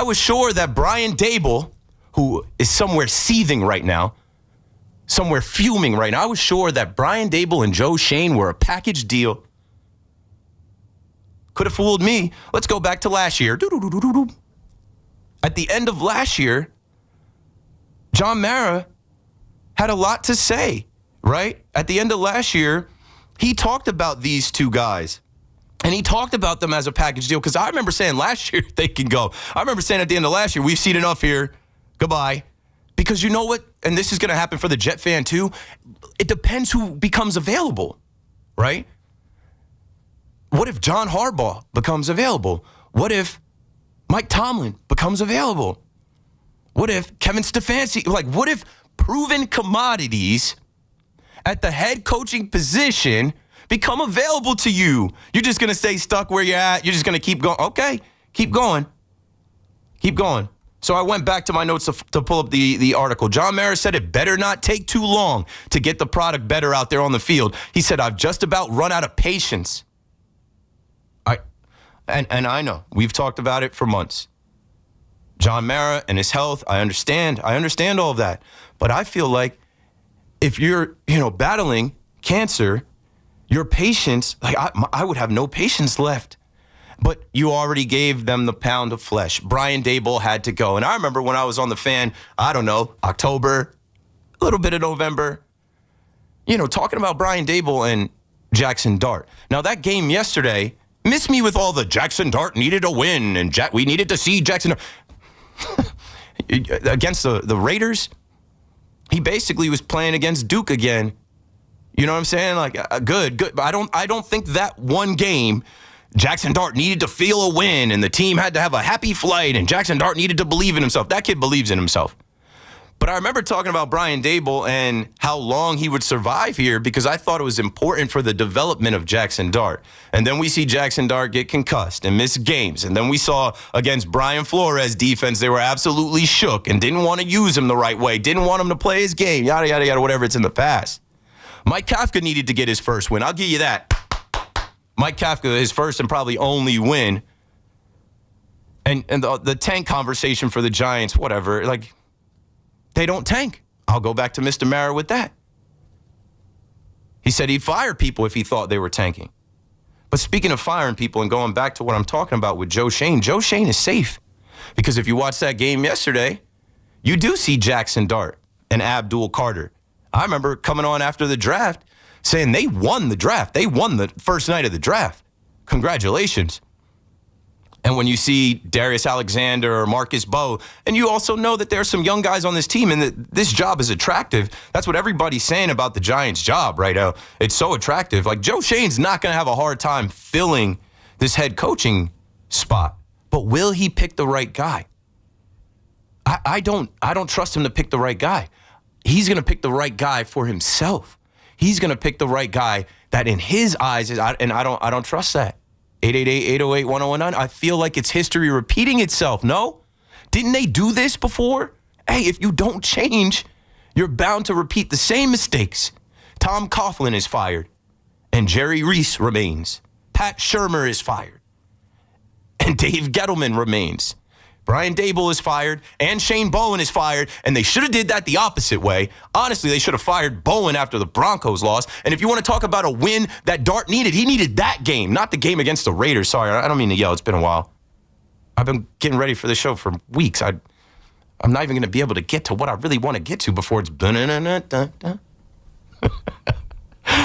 I was sure that Brian Daboll, who is somewhere seething right now, somewhere fuming right now, I was sure that Brian Daboll and Joe Schoen were a package deal. Could have fooled me. Let's go back to last year. At the end of last year, John Mara had a lot to say, right? At the end of last year, he talked about these two guys. And he talked about them as a package deal because I remember saying last year they can go. I remember saying at the end of last year, we've seen enough here. Goodbye. Because you know what? And this is going to happen for the Jet fan too. It depends who becomes available, right? What if John Harbaugh becomes available? What if Mike Tomlin becomes available? What if Kevin Stefanski, what if proven commodities at the head coaching position become available to you? You're just going to stay stuck where you're at. You're just going to keep going. Okay, keep going. Keep going. So I went back to my notes to pull up the article. John Mara said it better not take too long to get the product better out there on the field. He said, I've just about run out of patience. And I know, we've talked about it for months. John Mara and his health, I understand all of that. But I feel like if you're, battling cancer, your patience, I would have no patience left. But you already gave them the pound of flesh. Brian Daboll had to go. And I remember when I was on the fan, I don't know, October, a little bit of November, talking about Brian Daboll and Jaxson Dart. Now, that game yesterday, miss me with all the Jaxson Dart needed a win and we needed to see Jaxson Dart. Against the Raiders, he basically was playing against Duke again. You know what I'm saying? Good. But I don't think that one game, Jaxson Dart needed to feel a win and the team had to have a happy flight and Jaxson Dart needed to believe in himself. That kid believes in himself. But I remember talking about Brian Daboll and how long he would survive here because I thought it was important for the development of Jaxson Dart. And then we see Jaxson Dart get concussed and miss games. And then we saw against Brian Flores' defense, they were absolutely shook and didn't want to use him the right way, didn't want him to play his game, yada, yada, yada, whatever it's in the past. Mike Kafka needed to get his first win. I'll give you that. Mike Kafka, his first and probably only win. And the tank conversation for the Giants, whatever, they don't tank. I'll go back to Mr. Mara with that. He said he'd fire people if he thought they were tanking. But speaking of firing people and going back to what I'm talking about with Joe Schoen is safe. Because if you watch that game yesterday, you do see Jaxson Dart and Abdul Carter. I remember coming on after the draft saying they won the draft. They won the first night of the draft. Congratulations. And when you see Darius Alexander or Marcus Bowe, and you also know that there are some young guys on this team and that this job is attractive. That's what everybody's saying about the Giants' job right now. It's so attractive. Joe Schoen's not going to have a hard time filling this head coaching spot. But will he pick the right guy? I don't trust him to pick the right guy. He's going to pick the right guy for himself. He's going to pick the right guy that in his eyes is, and I don't trust that. 888-808-1019. I feel like it's history repeating itself. No? Didn't they do this before? Hey, if you don't change, you're bound to repeat the same mistakes. Tom Coughlin is fired, and Jerry Reese remains. Pat Shurmur is fired, and Dave Gettleman remains. Brian Daboll is fired, and Shane Bowen is fired, and they should have did that the opposite way. Honestly, they should have fired Bowen after the Broncos lost. And if you want to talk about a win that Dart needed, he needed that game, not the game against the Raiders. Sorry, I don't mean to yell. It's been a while. I've been getting ready for the show for weeks. I'm not even going to be able to get to what I really want to get to before it's...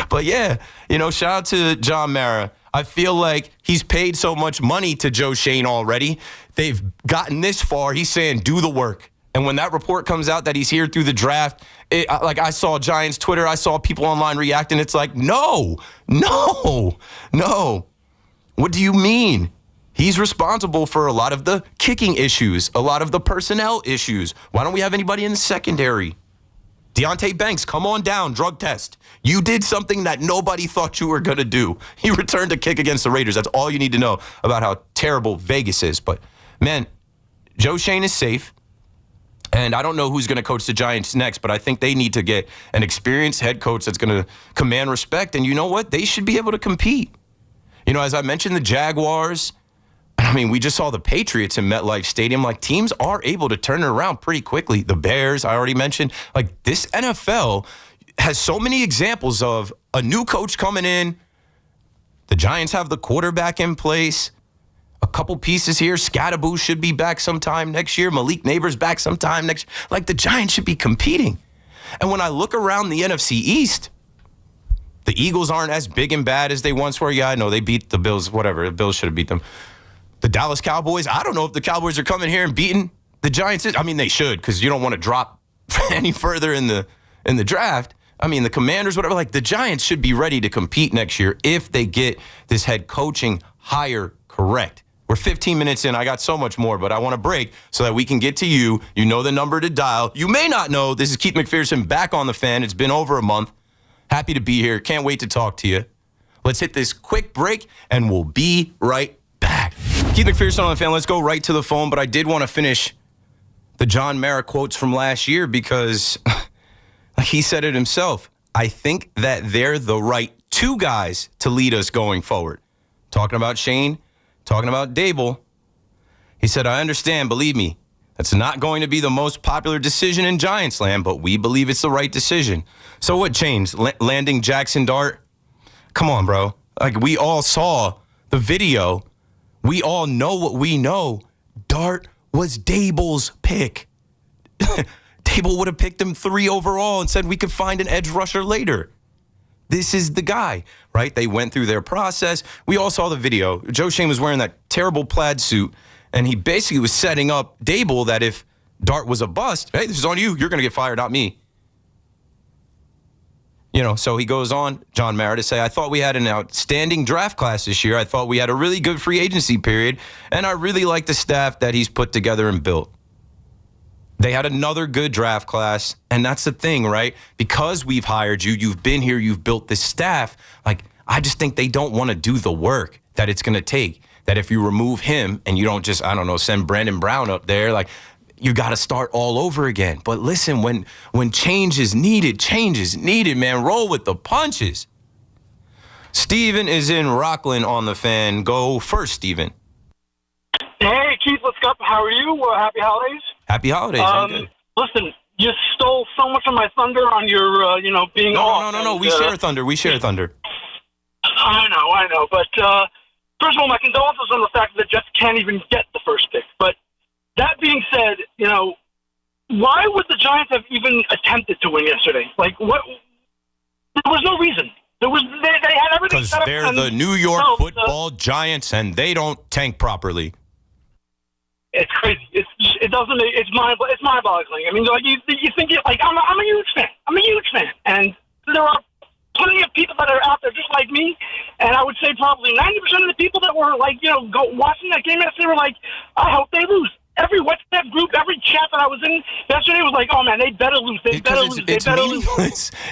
But yeah, shout out to John Mara. I feel like he's paid so much money to Joe Schoen already. They've gotten this far. He's saying, do the work. And when that report comes out that he's here through the draft, I saw Giants Twitter, I saw people online reacting. It's like, no. What do you mean? He's responsible for a lot of the kicking issues, a lot of the personnel issues. Why don't we have anybody in the secondary? Deonte Banks, come on down, drug test. You did something that nobody thought you were going to do. He returned a kick against the Raiders. That's all you need to know about how terrible Vegas is. But, man, Joe Schoen is safe. And I don't know who's going to coach the Giants next, but I think they need to get an experienced head coach that's going to command respect. And you know what? They should be able to compete. As I mentioned, the Jaguars, and I mean, we just saw the Patriots in MetLife Stadium. Like, teams are able to turn it around pretty quickly. The Bears, I already mentioned. Like, this NFL has so many examples of a new coach coming in. The Giants have the quarterback in place. A couple pieces here. Scatterboo should be back sometime next year. Malik Neighbors back sometime next year. Like, the Giants should be competing. And when I look around the NFC East, the Eagles aren't as big and bad as they once were. Yeah, I know they beat the Bills, whatever. The Bills should have beat them. The Dallas Cowboys, I don't know if the Cowboys are coming here and beating the Giants. I mean, they should, because you don't want to drop any further in the draft. I mean, the Commanders, whatever, like, the Giants should be ready to compete next year if they get this head coaching hire correct. We're 15 minutes in. I got so much more, but I want to break so that we can get to you. You know the number to dial. You may not know. This is Keith McPherson back on the fan. It's been over a month. Happy to be here. Can't wait to talk to you. Let's hit this quick break, and we'll be right back. Keith McPherson on the fan. Let's go right to the phone, but I did want to finish the John Mara quotes from last year because he said it himself. I think that they're the right two guys to lead us going forward. Talking about Shane, talking about Daboll. He said, I understand, believe me, that's not going to be the most popular decision in Giants land, but we believe it's the right decision. So what changed? Landing Jaxson Dart? Come on, bro. Like, we all saw the video. We all know what we know. Dart was Daboll's pick. Daboll would have picked him 3 overall and said we could find an edge rusher later. This is the guy, right? They went through their process. We all saw the video. Joe Schoen was wearing that terrible plaid suit, and he basically was setting up Daboll that if Dart was a bust, hey, this is on you. You're going to get fired, not me. You know, so he goes on, John Mara, to say, I thought we had an outstanding draft class this year. I thought we had a really good free agency period, and I really like the staff that he's put together and built. They had another good draft class, and that's the thing, right? Because we've hired you, you've been here, you've built this staff. Like, I just think they don't want to do the work that it's going to take. That if you remove him and you don't just, I don't know, send Brandon Brown up there, like, you got to start all over again. But listen, when change is needed, man. Roll with the punches. Steven is in Rockland on the fan. Go first, Steven. Hey, Keith, what's up? How are you? Happy holidays. Happy holidays. I'm good. Listen, you stole so much of my thunder on your, being off. No. We share thunder. I know. But first of all, my condolences on the fact that the Jets can't even get the first pick. But that being said, why would the Giants have even attempted to win yesterday? Like, what? There was no reason. They had everything set up. Because they're the New York football Giants, and they don't tank properly. It's crazy. It's mind-boggling. I mean, like, you think it, like, I'm a huge fan, and there are plenty of people that are out there just like me, and I would say probably 90% of the people that were like, watching that game yesterday were like, I hope they lose. Every WhatsApp group, every chat that I was in yesterday was like, oh man, they better lose.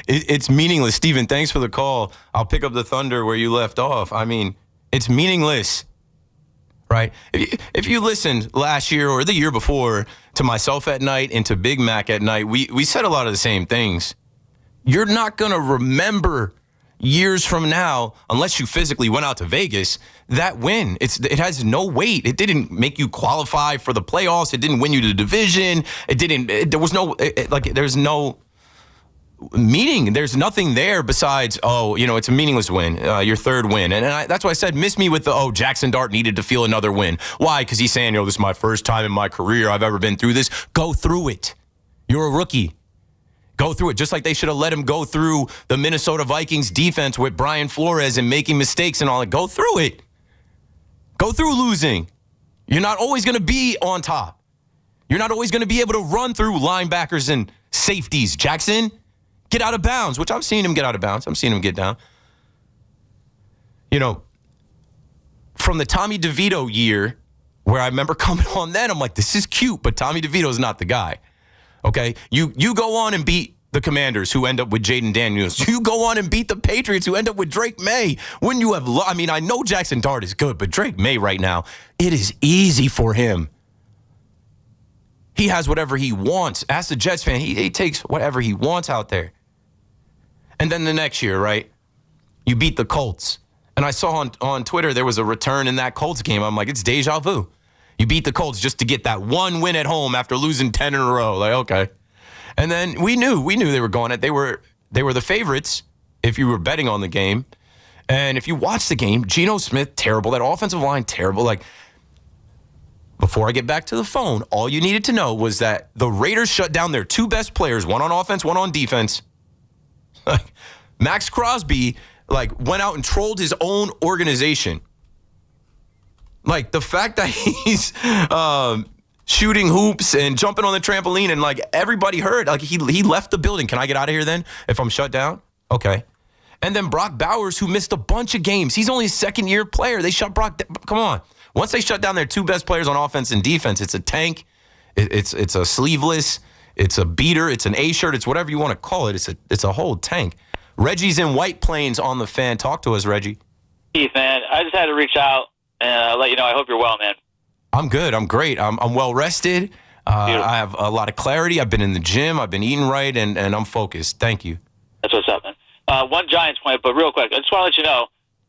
It's meaningless. Steven, thanks for the call. I'll pick up the thunder where you left off. I mean, it's meaningless. Right? If you listened last year or the year before to myself at night and to Big Mac at night, we said a lot of the same things. You're not going to remember years from now, unless you physically went out to Vegas, that win. It has no weight. It didn't make you qualify for the playoffs. It didn't win you the division. There's no meaning. There's nothing there besides, it's a meaningless win, your third win. And that's why I said, miss me with the, Jaxson Dart needed to feel another win. Why? Because he's saying, this is my first time in my career I've ever been through this. Go through it. You're a rookie. Go through it. Just like they should have let him go through the Minnesota Vikings defense with Brian Flores and making mistakes and all that. Go through it. Go through losing. You're not always going to be on top. You're not always going to be able to run through linebackers and safeties. Jaxson, get out of bounds, which I've seen him get out of bounds. I'm seeing him get down. From the Tommy DeVito year, where I remember coming on then, I'm like, this is cute, but Tommy DeVito's not the guy. Okay? You go on and beat the Commanders, who end up with Jaden Daniels. You go on and beat the Patriots, who end up with Drake May. When you have, I know Jaxson Dart is good, but Drake May right now, it is easy for him. He has whatever he wants. As a Jets fan, he takes whatever he wants out there. And then the next year, right, you beat the Colts. And I saw on Twitter there was a return in that Colts game. I'm like, it's deja vu. You beat the Colts just to get that one win at home after losing 10 in a row. Like, okay. And then we knew they were going it. They were the favorites if you were betting on the game. And if you watch the game, Geno Smith, terrible. That offensive line, terrible. Like, before I get back to the phone, all you needed to know was that the Raiders shut down their two best players, one on offense, one on defense. Like, Max Crosby, like, went out and trolled his own organization. Like, the fact that he's shooting hoops and jumping on the trampoline and, like, everybody heard. Like, he left the building. Can I get out of here then if I'm shut down? Okay. And then Brock Bowers, who missed a bunch of games. He's only a second-year player. They shut Brock down. Come on. Once they shut down their two best players on offense and defense, it's a tank. It's a sleeveless. It's a beater. It's an A-shirt. It's whatever you want to call it. It's a whole tank. Reggie's in White Plains on the Fan. Talk to us, Reggie. Keith, man, I just had to reach out and let you know I hope you're well, man. I'm good. I'm great. I'm well rested. I have a lot of clarity. I've been in the gym. I've been eating right, and I'm focused. Thank you. That's what's up, man. One Giants point, but real quick, I just want to let you know,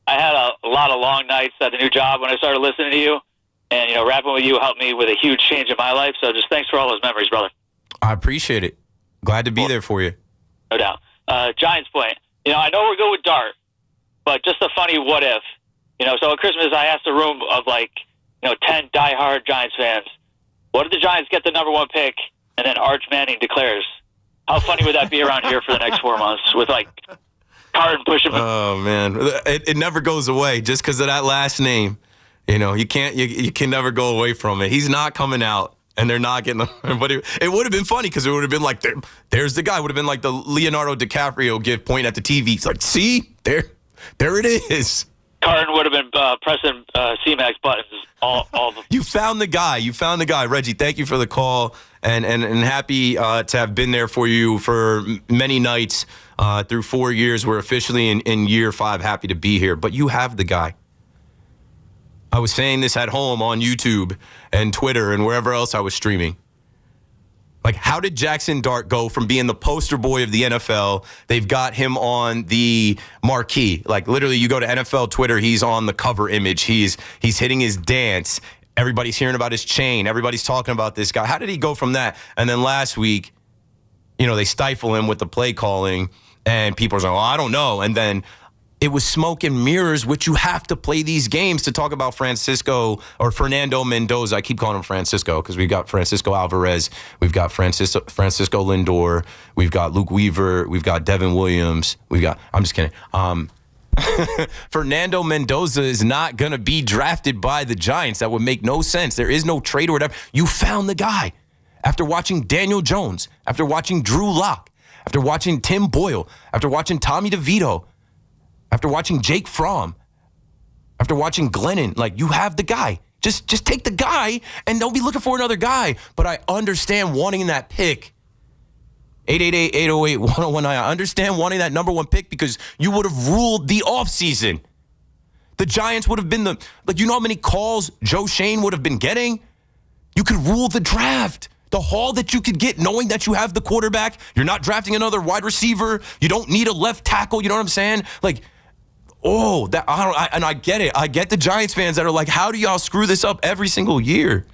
I had a lot of long nights at the new job when I started listening to you, and, rapping with you helped me with a huge change in my life, so just thanks for all those memories, brother. I appreciate it. Glad to be there for you. No doubt. Giants point. I know we're good with Dart, but just a funny what if. So at Christmas I asked a room of 10 diehard Giants fans, what if the Giants get the number 1 pick and then Arch Manning declares? How funny would that be around here for the next 4 months with Carton pushing? Oh man, it never goes away just because of that last name. You can never go away from it. He's not coming out. And they're not getting them. But it would have been funny because it would have been like, there's the guy. It would have been like the Leonardo DiCaprio gift pointing at the TV. It's like, see? There it is. Carton would have been pressing C-Max buttons all of them. You found the guy. Reggie, thank you for the call. And happy to have been there for you for many nights through 4 years. We're officially in year 5. Happy to be here. But you have the guy. I was saying this at home on YouTube and Twitter and wherever else I was streaming. Like, how did Jaxson Dart go from being the poster boy of the NFL? They've got him on the marquee. Like, literally, you go to NFL Twitter, he's on the cover image. He's hitting his dance. Everybody's hearing about his chain. Everybody's talking about this guy. How did he go from that? And then last week, they stifle him with the play calling, and people are like, well, I don't know. And then it was smoke and mirrors, which you have to play these games to talk about Fernando Mendoza. I keep calling him Francisco because we've got Francisco Alvarez. We've got Francisco Lindor. We've got Luke Weaver. We've got Devin Williams. I'm just kidding. Fernando Mendoza is not going to be drafted by the Giants. That would make no sense. There is no trade or whatever. You found the guy. After watching Daniel Jones, after watching Drew Lock, after watching Tim Boyle, after watching Tommy DeVito, after watching Jake Fromm, after watching Glennon, you have the guy. Just take the guy and don't be looking for another guy. But I understand wanting that pick. 888-808-1019. I understand wanting that number 1 pick because you would have ruled the offseason. The Giants would have been you know how many calls Joe Schoen would have been getting? You could rule the draft. The haul that you could get knowing that you have the quarterback. You're not drafting another wide receiver. You don't need a left tackle. You know what I'm saying? I get it. I get the Giants fans that are like, how do y'all screw this up every single year?